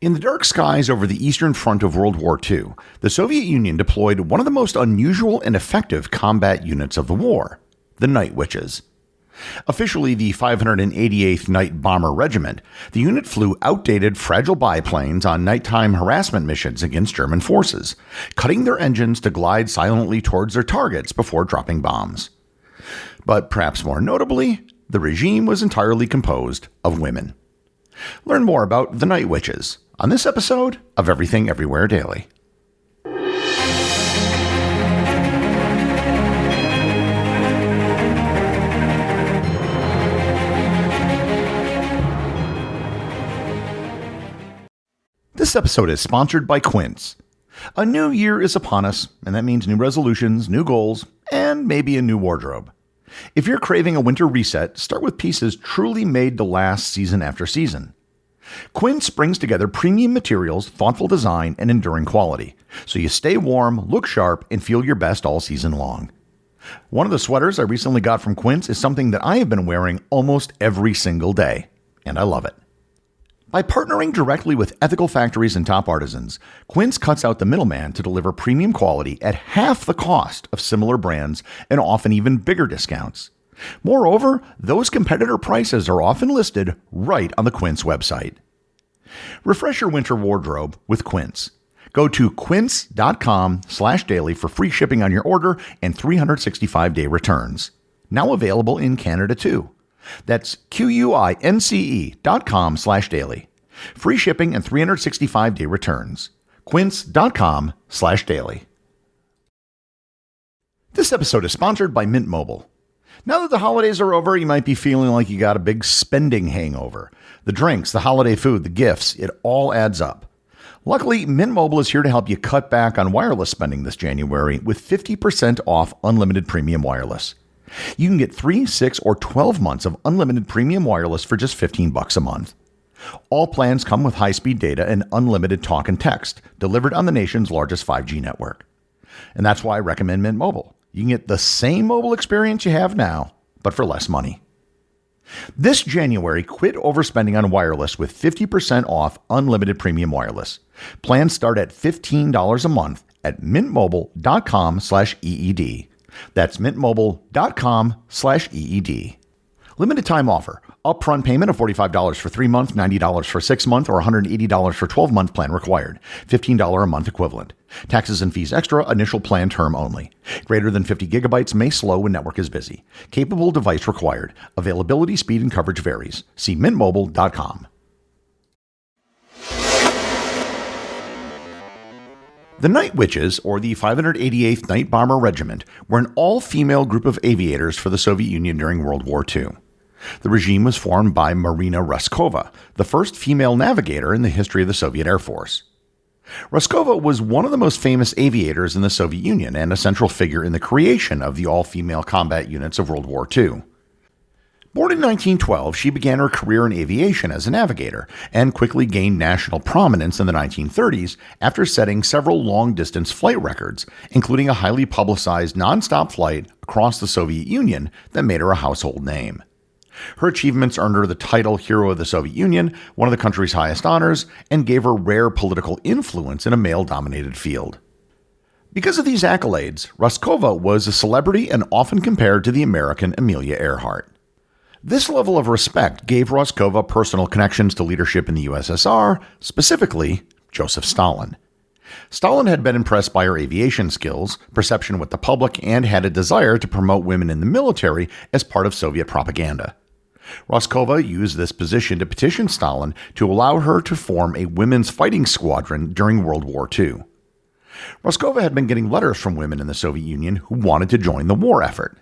In the dark skies over the eastern front of World War II, the Soviet Union deployed one of the most unusual and effective combat units of the war, the Night Witches. Officially the 588th Night Bomber Regiment, the unit flew outdated, fragile biplanes on nighttime harassment missions against German forces, cutting their engines to glide silently towards their targets before dropping bombs. But perhaps more notably, the regime was entirely composed of women. Learn more about the Night Witches on this episode of Everything Everywhere Daily. This episode is sponsored by Quince. A new year is upon us, and that means new resolutions, new goals, and maybe a new wardrobe. If you're craving a winter reset, start with pieces truly made to last season after season. Quince brings together premium materials, thoughtful design, and enduring quality, so you stay warm, look sharp, and feel your best all season long. One of the sweaters I recently got from Quince is something that I have been wearing almost every single day, and I love it. By partnering directly with ethical factories and top artisans, Quince cuts out the middleman to deliver premium quality at half the cost of similar brands and often even bigger discounts. Moreover, those competitor prices are often listed right on the Quince website. Refresh your winter wardrobe with Quince. Go to quince.com/daily for free shipping on your order and 365-day returns. Now available in Canada too. That's QUINCE.com/daily. Free shipping and 365-day returns. Quince.com/daily. This episode is sponsored by Mint Mobile. Now that the holidays are over, you might be feeling like you got a big spending hangover. The drinks, the holiday food, the gifts, it all adds up. Luckily, Mint Mobile is here to help you cut back on wireless spending this January with 50% off unlimited premium wireless. You can get 3, 6, or 12 months of unlimited premium wireless for just $15 a month. All plans come with high-speed data and unlimited talk and text delivered on the nation's largest 5G network. And that's why I recommend Mint Mobile. You can get the same mobile experience you have now, but for less money. This January, quit overspending on wireless with 50% off unlimited premium wireless. Plans start at $15 a month at mintmobile.com/EED. That's mintmobile.com/EED. Limited time offer. Upfront payment of $45 for 3 months, $90 for 6 months, or $180 for 12-month plan required. $15 a month equivalent. Taxes and fees extra, initial plan term only. Greater than 50 gigabytes may slow when network is busy. Capable device required. Availability, speed, and coverage varies. See mintmobile.com. The Night Witches, or the 588th Night Bomber Regiment, were an all-female group of aviators for the Soviet Union during World War II. The regime was formed by Marina Raskova, the first female navigator in the history of the Soviet Air Force. Raskova was one of the most famous aviators in the Soviet Union and a central figure in the creation of the all-female combat units of World War II. Born in 1912, she began her career in aviation as a navigator and quickly gained national prominence in the 1930s after setting several long-distance flight records, including a highly publicized non-stop flight across the Soviet Union that made her a household name. Her achievements earned her the title Hero of the Soviet Union, one of the country's highest honors, and gave her rare political influence in a male-dominated field. Because of these accolades, Raskova was a celebrity and often compared to the American Amelia Earhart. This level of respect gave Raskova personal connections to leadership in the USSR, specifically Joseph Stalin. Stalin had been impressed by her aviation skills, perception with the public, and had a desire to promote women in the military as part of Soviet propaganda. Raskova used this position to petition Stalin to allow her to form a women's fighting squadron during World War II. Raskova had been getting letters from women in the Soviet Union who wanted to join the war effort.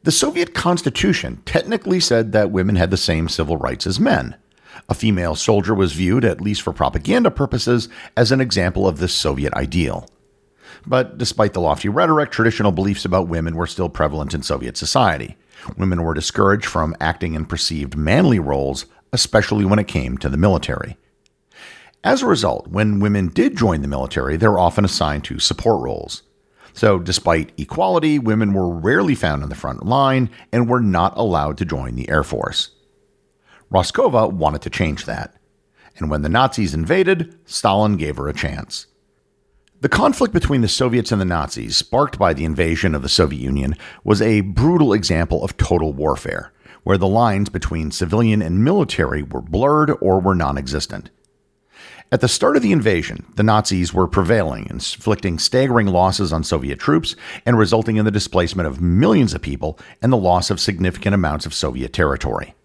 The Soviet Constitution technically said that women had the same civil rights as men. A female soldier was viewed, at least for propaganda purposes, as an example of this Soviet ideal. But despite the lofty rhetoric, traditional beliefs about women were still prevalent in Soviet society. Women were discouraged from acting in perceived manly roles, especially when it came to the military. As a result, when women did join the military, they were often assigned to support roles. So despite equality, women were rarely found on the front line and were not allowed to join the Air Force. Raskova wanted to change that. and when the Nazis invaded, Stalin gave her a chance. The conflict between the Soviets and the Nazis, sparked by the invasion of the Soviet Union, was a brutal example of total warfare, where the lines between civilian and military were blurred or were non-existent. At the start of the invasion, the Nazis were prevailing, inflicting staggering losses on Soviet troops and resulting in the displacement of millions of people and the loss of significant amounts of Soviet territory.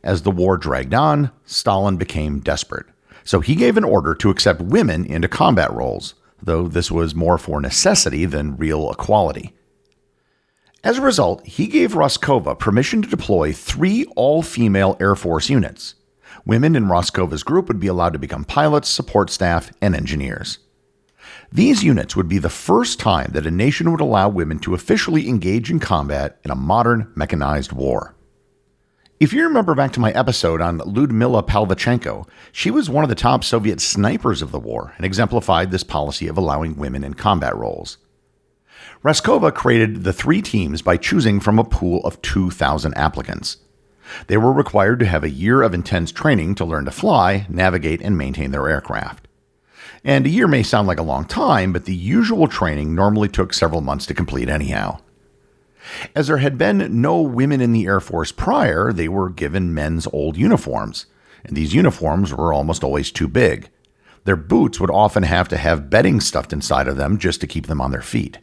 As the war dragged on, Stalin became desperate, so he gave an order to accept women into combat roles, though this was more for necessity than real equality. As a result, he gave Roskova permission to deploy 3 all-female Air Force units. Women in Roskova's group would be allowed to become pilots, support staff, and engineers. These units would be the first time that a nation would allow women to officially engage in combat in a modern mechanized war. If you remember back to my episode on Lyudmila Palvachenko, she was one of the top Soviet snipers of the war and exemplified this policy of allowing women in combat roles. Roskova created the 3 teams by choosing from a pool of 2,000 applicants. They were required to have a year of intense training to learn to fly, navigate, and maintain their aircraft. And a year may sound like a long time, but the usual training normally took several months to complete anyhow. As there had been no women in the Air Force prior, they were given men's old uniforms, and these uniforms were almost always too big. Their boots would often have to have bedding stuffed inside of them just to keep them on their feet.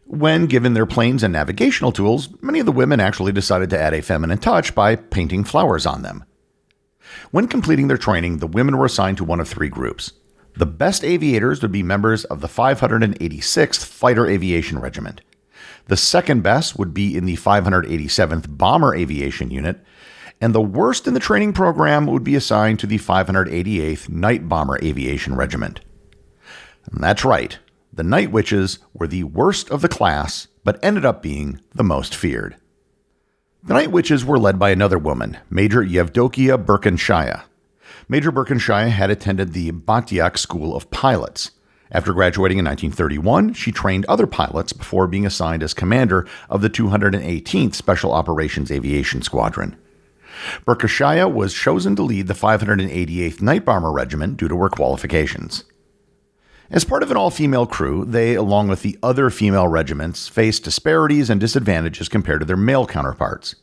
When given their planes and navigational tools, many of the women actually decided to add a feminine touch by painting flowers on them. When completing their training, the women were assigned to one of 3 groups. The best aviators would be members of the 586th Fighter Aviation Regiment. The second best would be in the 587th Bomber Aviation Unit, and the worst in the training program would be assigned to the 588th Night Bomber Aviation Regiment. And that's right. The Night Witches were the worst of the class, but ended up being the most feared. The Night Witches were led by another woman, Major Yevdokia Birkenshaya. Major Birkenshaya had attended the Batyak School of Pilots. After graduating in 1931, she trained other pilots before being assigned as commander of the 218th Special Operations Aviation Squadron. Birkenshaya was chosen to lead the 588th Night Bomber Regiment due to her qualifications. As part of an all-female crew, they, along with the other female regiments, faced disparities and disadvantages compared to their male counterparts.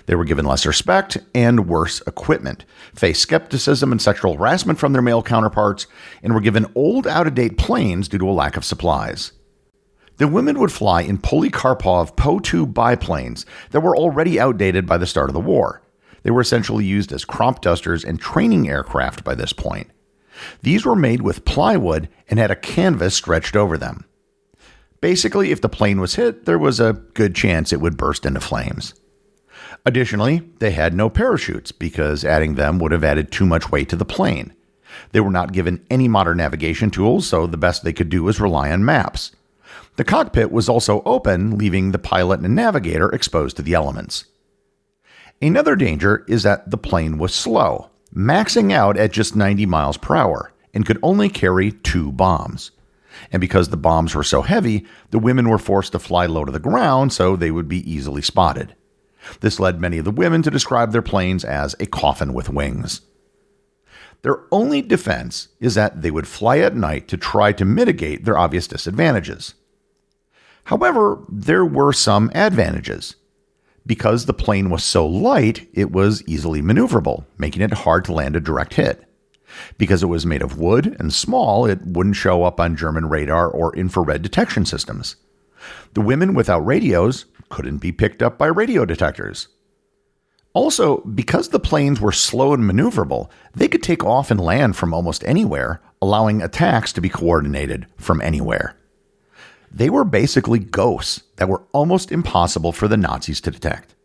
They were given less respect and worse equipment, faced skepticism and sexual harassment from their male counterparts, and were given old, out-of-date planes due to a lack of supplies. The women would fly in Polikarpov Po-2 biplanes that were already outdated by the start of the war. They were essentially used as crop dusters and training aircraft by this point. These were made with plywood and had a canvas stretched over them. Basically, if the plane was hit, there was a good chance it would burst into flames. Additionally, they had no parachutes because adding them would have added too much weight to the plane. They were not given any modern navigation tools, so the best they could do was rely on maps. The cockpit was also open, leaving the pilot and navigator exposed to the elements. Another danger is that the plane was slow, maxing out at just 90 miles per hour, and could only carry 2 bombs. And because the bombs were so heavy, the women were forced to fly low to the ground so they would be easily spotted. This led many of the women to describe their planes as a coffin with wings. Their only defense is that they would fly at night to try to mitigate their obvious disadvantages. However, there were some advantages. Because the plane was so light, it was easily maneuverable, making it hard to land a direct hit. Because it was made of wood and small, it wouldn't show up on German radar or infrared detection systems. The women without radios couldn't be picked up by radio detectors. Also, because the planes were slow and maneuverable, they could take off and land from almost anywhere, allowing attacks to be coordinated from anywhere. They were basically ghosts that were almost impossible for the Nazis to detect.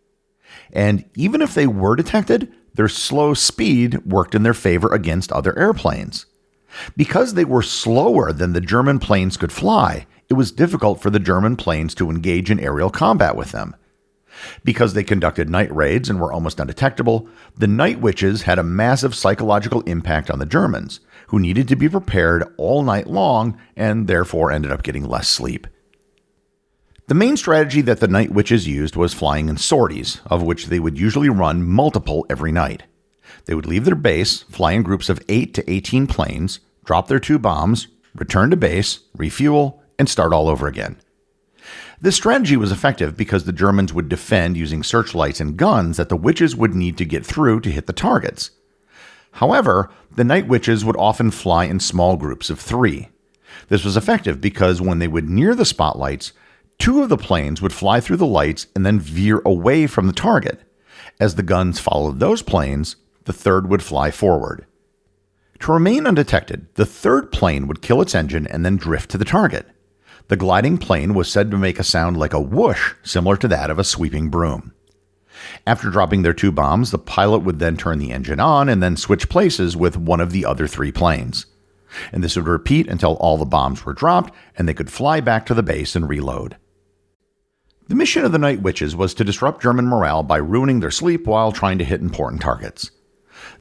And even if they were detected, their slow speed worked in their favor against other airplanes. Because they were slower than the German planes could fly, it was difficult for the German planes to engage in aerial combat with them. Because they conducted night raids and were almost undetectable, the Night Witches had a massive psychological impact on the Germans, who needed to be prepared all night long and therefore ended up getting less sleep. The main strategy that the Night Witches used was flying in sorties, of which they would usually run multiple every night. They would leave their base, fly in groups of 8 to 18 planes, drop their 2 bombs, return to base, refuel, and start all over again. This strategy was effective because the Germans would defend using searchlights and guns that the witches would need to get through to hit the targets. However, the night witches would often fly in small groups of 3. This was effective because when they would near the spotlights, 2 of the planes would fly through the lights and then veer away from the target. As the guns followed those planes, the 3rd would fly forward. To remain undetected, the 3rd plane would kill its engine and then drift to the target. The gliding plane was said to make a sound like a whoosh, similar to that of a sweeping broom. After dropping their 2 bombs, the pilot would then turn the engine on and then switch places with one of the other 3 planes. And this would repeat until all the bombs were dropped and they could fly back to the base and reload. The mission of the Night Witches was to disrupt German morale by ruining their sleep while trying to hit important targets.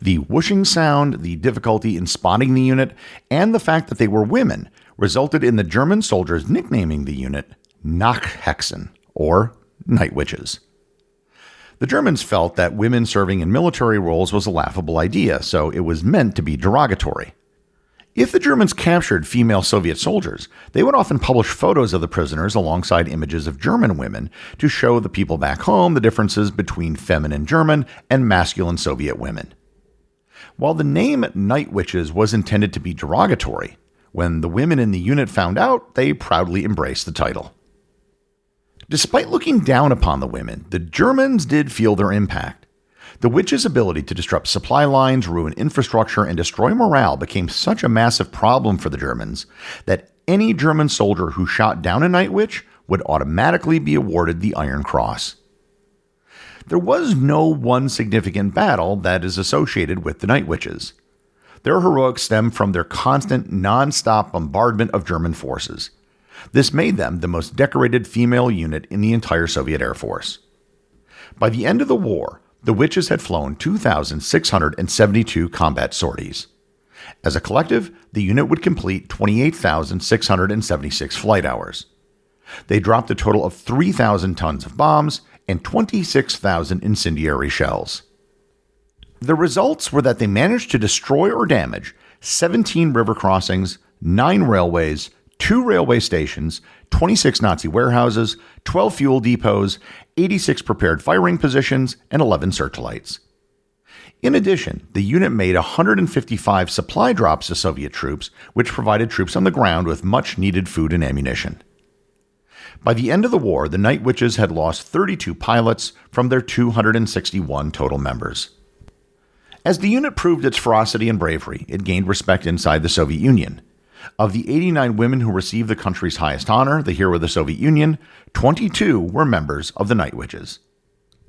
The whooshing sound, the difficulty in spotting the unit, and the fact that they were women resulted in the German soldiers nicknaming the unit Nachthexen, or Night Witches. The Germans felt that women serving in military roles was a laughable idea, so it was meant to be derogatory. If the Germans captured female Soviet soldiers, they would often publish photos of the prisoners alongside images of German women to show the people back home the differences between feminine German and masculine Soviet women. While the name Night Witches was intended to be derogatory, when the women in the unit found out, they proudly embraced the title. Despite looking down upon the women, the Germans did feel their impact. The witches' ability to disrupt supply lines, ruin infrastructure, and destroy morale became such a massive problem for the Germans that any German soldier who shot down a night witch would automatically be awarded the Iron Cross. There was no one significant battle that is associated with the Night Witches. Their heroics stem from their constant, non-stop bombardment of German forces. This made them the most decorated female unit in the entire Soviet Air Force. By the end of the war, the witches had flown 2,672 combat sorties. As a collective, the unit would complete 28,676 flight hours. They dropped a total of 3,000 tons of bombs and 26,000 incendiary shells. The results were that they managed to destroy or damage 17 river crossings, 9 railways, 2 railway stations, 26 Nazi warehouses, 12 fuel depots, 86 prepared firing positions, and 11 searchlights. In addition, the unit made 155 supply drops to Soviet troops, which provided troops on the ground with much-needed food and ammunition. By the end of the war, the Night Witches had lost 32 pilots from their 261 total members. As the unit proved its ferocity and bravery, it gained respect inside the Soviet Union. Of the 89 women who received the country's highest honor, the Hero of the Soviet Union, 22 were members of the Night Witches.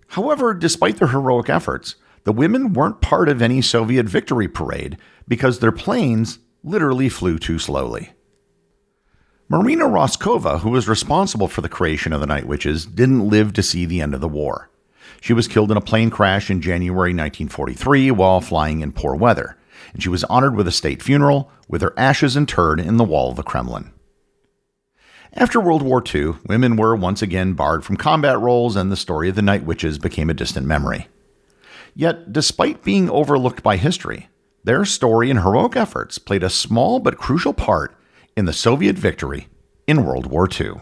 However, despite their heroic efforts, the women weren't part of any Soviet victory parade because their planes literally flew too slowly. Marina Roskova, who was responsible for the creation of the Night Witches, didn't live to see the end of the war. She was killed in a plane crash in January 1943 while flying in poor weather, and she was honored with a state funeral, with her ashes interred in the wall of the Kremlin. After World War II, women were once again barred from combat roles, and the story of the Night Witches became a distant memory. Yet, despite being overlooked by history, their story and heroic efforts played a small but crucial part in the Soviet victory in World War II.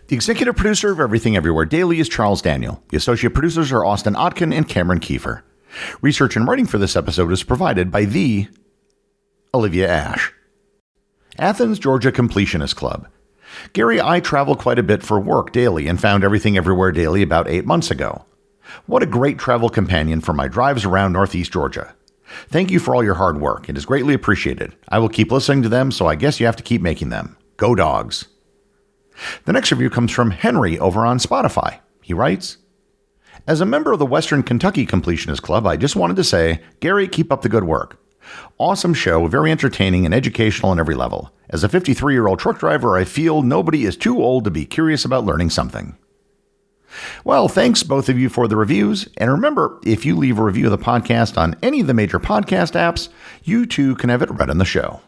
The executive producer of Everything Everywhere Daily is Charles Daniel. The associate producers are Austin Oetken and Cameron Kieffer. Research and writing for this episode is provided by the Olivia Ash. Athens, Georgia Completionist Club. Gary, I travel quite a bit for work daily and found Everything Everywhere Daily about 8 months ago. What a great travel companion for my drives around Northeast Georgia. Thank you for all your hard work. It is greatly appreciated. I will keep listening to them, so I guess you have to keep making them. Go Dogs. The next review comes from Henry over on Spotify. He writes, as a member of the Western Kentucky Completionist Club, I just wanted to say, Gary, keep up the good work. Awesome show, very entertaining and educational on every level. As a 53-year-old truck driver, I feel nobody is too old to be curious about learning something. Well, thanks both of you for the reviews. And remember, if you leave a review of the podcast on any of the major podcast apps, you too can have it read on the show.